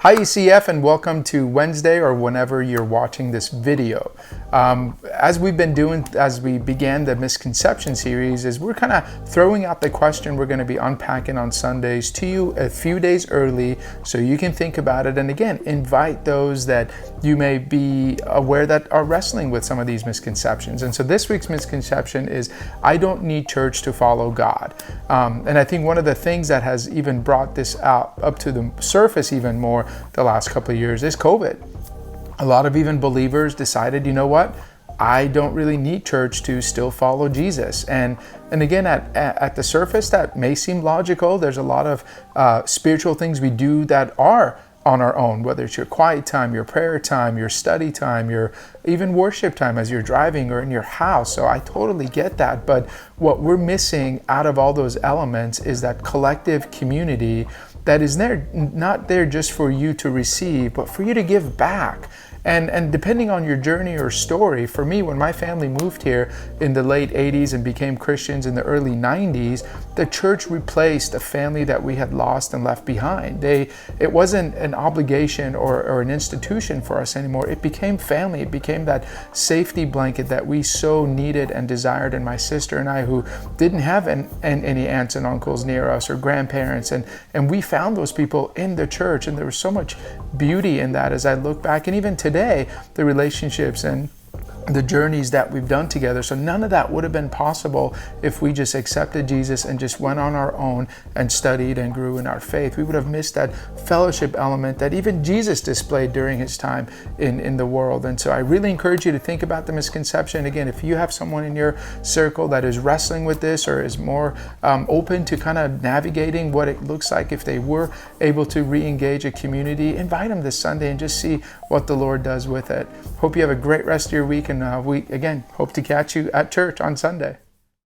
Hi ECF, and welcome to Wednesday or whenever you're watching this video. As we've been doing as we began the misconception series, is we're kind of throwing out the question we're going to be unpacking on Sundays to you a few days early so you can think about it, and again invite those that you may be aware that are wrestling with some of these misconceptions. And so this week's misconception is, I don't need church to follow God. And I think one of the things that has even brought this out up to the surface even more the last couple of years is COVID. A lot of even believers decided, you know what, I don't really need church to still follow Jesus. And again, at the surface, that may seem logical. There's a lot of spiritual things we do that are on our own, whether it's your quiet time, your prayer time, your study time, your even worship time as you're driving or in your house. So I totally get that. But what we're missing out of all those elements is that collective community that is there, not there just for you to receive, but for you to give back. And depending on your journey or story, for me, when my family moved here in the late 80s and became Christians in the early 90s, the church replaced a family that we had lost and left behind. It wasn't an obligation or an institution for us anymore. It became family. It became that safety blanket that we so needed and desired. And my sister and I, who didn't have any aunts and uncles near us or grandparents, and we found those people in the church. And there was so much beauty in that as I look back. And even today, the relationships and the journeys that we've done together. So none of that would have been possible if we just accepted Jesus and just went on our own and studied and grew in our faith. We would have missed that fellowship element that even Jesus displayed during his time in the world. And so I really encourage you to think about the misconception. Again, if you have someone in your circle that is wrestling with this or is more open to kind of navigating what it looks like if they were able to re-engage a community, invite them this Sunday and just see what the Lord does with it. Hope you have a great rest of your week, and we again hope to catch you at church on Sunday.